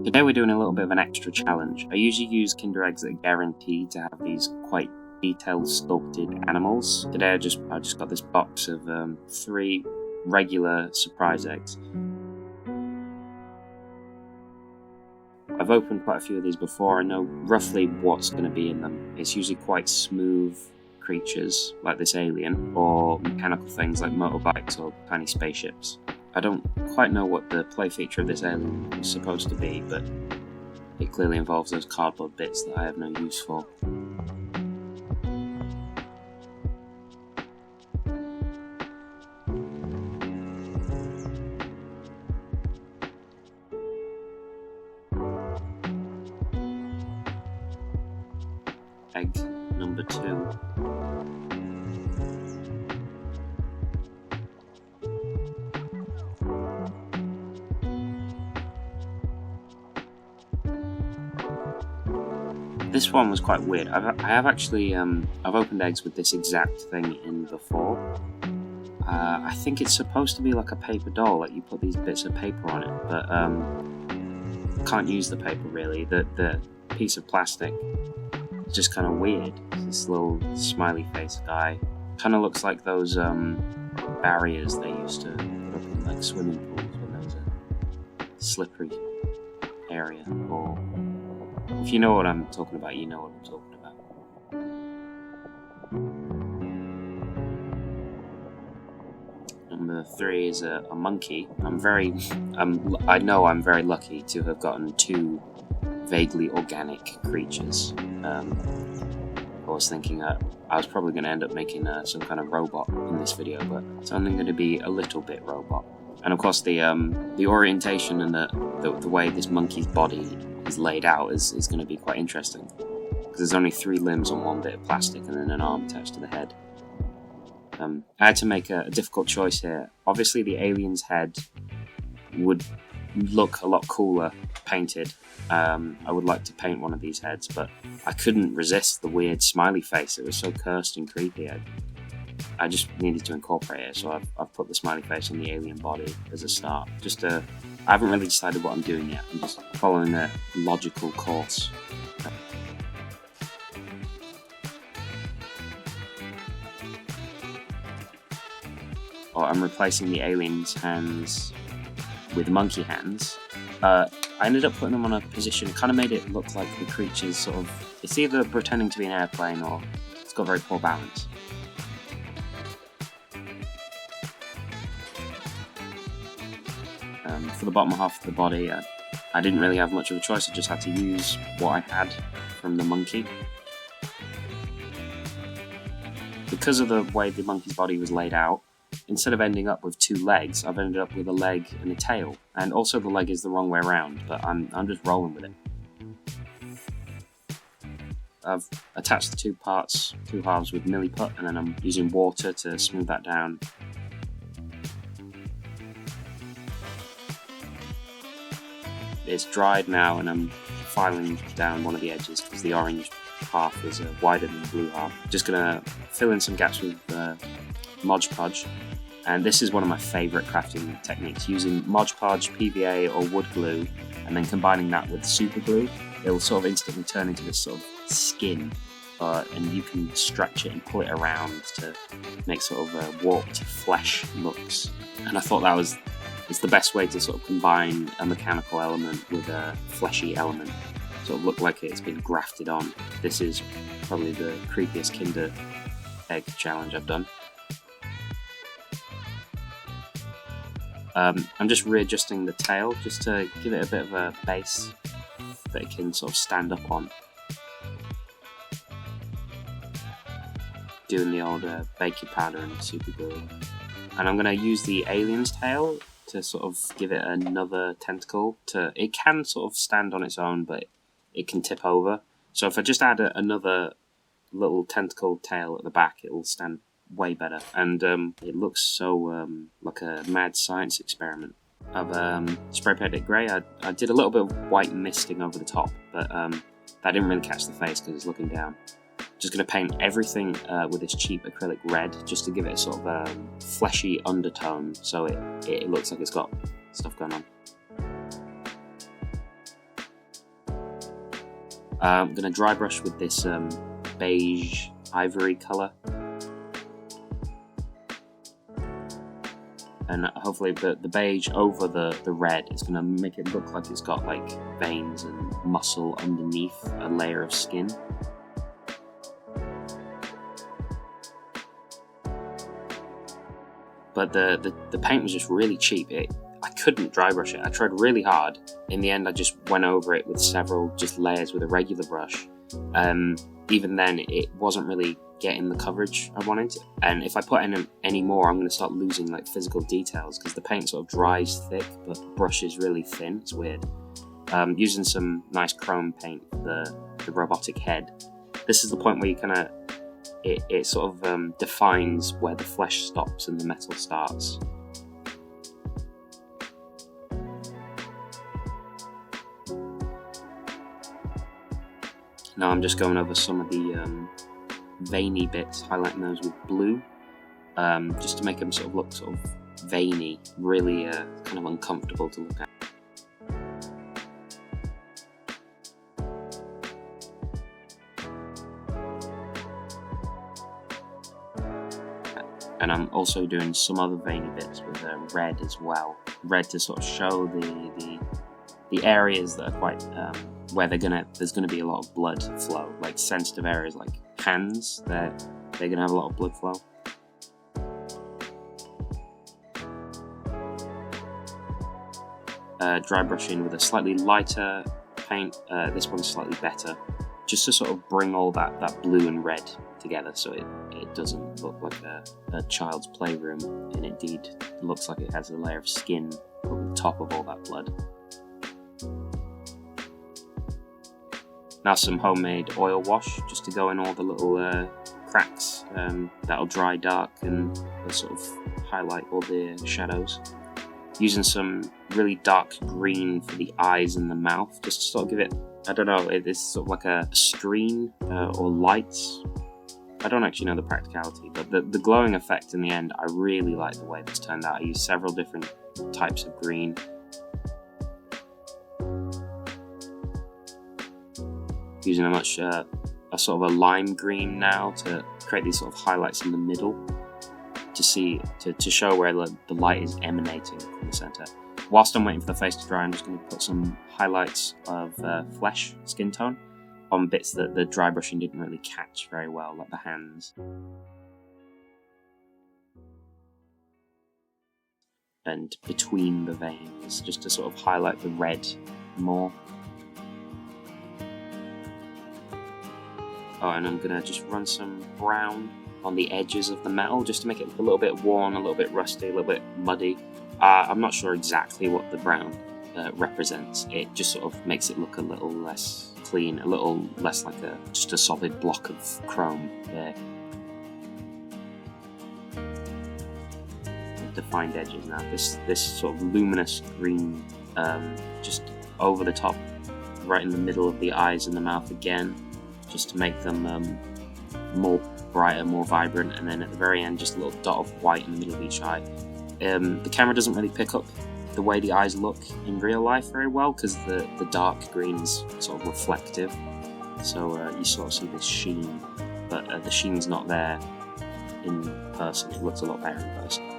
Today we're doing a little bit of an extra challenge. I usually use Kinder eggs that are guaranteed to have these quite detailed sculpted animals. Today I just got this box of 3 regular surprise eggs. I've opened quite a few of these before. I know roughly what's going to be in them. It's usually quite smooth creatures like this alien, or mechanical things like motorbikes or tiny spaceships. I don't quite know what the play feature of this alien is supposed to be, but it clearly involves those cardboard bits that I have no use for. Egg number 2. This one was quite weird. I've opened eggs with this exact thing in before. I think it's supposed to be like a paper doll, like you put these bits of paper on it, but can't use the paper really. The piece of plastic is just kind of weird. It's this little smiley face guy. Kind of looks like those barriers they used to put up in like swimming pools when there was a slippery area. Or if you know what I'm talking about, you know what I'm talking about. Number 3 is a monkey. I know I'm very lucky to have gotten 2 vaguely organic creatures. I was thinking I was probably going to end up making some kind of robot in this video, but it's only going to be a little bit robot. And of course the orientation and the way this monkey's body is laid out is going to be quite interesting, because there's only 3 limbs on one bit of plastic and then an arm attached to the head. I had to make a difficult choice here. Obviously the alien's head would look a lot cooler painted. I would like to paint one of these heads, but I couldn't resist the weird smiley face. It was so cursed and creepy. I just needed to incorporate it, so I've put the smiley face on the alien body as a start. I haven't really decided what I'm doing yet. I'm just following a logical course. I'm replacing the alien's hands with monkey hands. I ended up putting them on a position, kind of made it look like the creature's sort of, it's either pretending to be an airplane or it's got very poor balance. For the bottom half of the body, I didn't really have much of a choice. I just had to use what I had from the monkey. Because of the way the monkey's body was laid out, instead of ending up with 2 legs, I've ended up with a leg and a tail. And also the leg is the wrong way around, but I'm just rolling with it. I've attached the 2 halves with milliput, and then I'm using water to smooth that down. It's dried now, and I'm filing down one of the edges because the orange half is wider than the blue half. Just gonna fill in some gaps with Mod Podge, and this is one of my favourite crafting techniques. Using Mod Podge, PVA or wood glue, and then combining that with super glue, it will sort of instantly turn into this sort of skin, and you can stretch it and pull it around to make sort of warped flesh looks. And I thought it's the best way to sort of combine a mechanical element with a fleshy element. Sort of look like it's been grafted on. This is probably the creepiest Kinder egg challenge I've done. I'm just readjusting the tail just to give it a bit of a base that it can sort of stand up on. Doing the old baking powder and super glue. And I'm going to use the alien's tail to sort of give it another tentacle. It can sort of stand on its own, but it can tip over. So if I just add another little tentacle tail at the back, it will stand way better. And it looks so like a mad science experiment. I've spray painted it grey. I did a little bit of white misting over the top, but that didn't really catch the face because it's looking down. Just going to paint everything with this cheap acrylic red, just to give it a sort of fleshy undertone, so it looks like it's got stuff going on. I'm going to dry brush with this beige ivory colour. And hopefully the beige over the red is going to make it look like it's got like veins and muscle underneath a layer of skin. But the paint was just really cheap. I couldn't dry brush it. I tried really hard. In the end, I just went over it with several just layers with a regular brush. Even then, it wasn't really getting the coverage I wanted. And if I put in any more, I'm going to start losing like physical details because the paint sort of dries thick, but the brush is really thin. It's weird. Using some nice chrome paint for the robotic head. This is the point where you kind of it sort of defines where the flesh stops and the metal starts. Now I'm just going over some of the veiny bits, highlighting those with blue, just to make them sort of look sort of veiny, really kind of uncomfortable to look at. And I'm also doing some other veiny bits with red as well. Red to sort of show the areas that are quite where there's gonna be a lot of blood flow, like sensitive areas like hands. They're gonna have a lot of blood flow. Dry brushing with a slightly lighter paint. This one's slightly better, just to sort of bring all that blue and red together, so it doesn't look like a child's playroom, and indeed looks like it has a layer of skin over the top of all that blood. Now some homemade oil wash, just to go in all the little cracks. That'll dry dark and sort of highlight all the shadows. Using some really dark green for the eyes and the mouth, just to sort of give it, I don't know, it's sort of like a screen or lights. I don't actually know the practicality, but the glowing effect in the end, I really like the way this turned out. I used several different types of green. Using a sort of a lime green now to create these sort of highlights in the middle to show where the light is emanating from the center. Whilst I'm waiting for the face to dry, I'm just going to put some highlights of flesh, skin tone, on bits that the dry brushing didn't really catch very well, like the hands. And between the veins, just to sort of highlight the red more. Oh, and I'm going to just run some brown on the edges of the metal, just to make it look a little bit worn, a little bit rusty, a little bit muddy. I'm not sure exactly what the brown represents. It just sort of makes it look a little less clean, a little less like just a solid block of chrome there. Defined edges now. This sort of luminous green, just over the top, right in the middle of the eyes and the mouth again, just to make them more brighter, more vibrant, and then at the very end just a little dot of white in the middle of each eye. The camera doesn't really pick up the way the eyes look in real life very well, because the dark green is sort of reflective, so you sort of see this sheen, but the sheen's not there in person. It looks a lot better in person.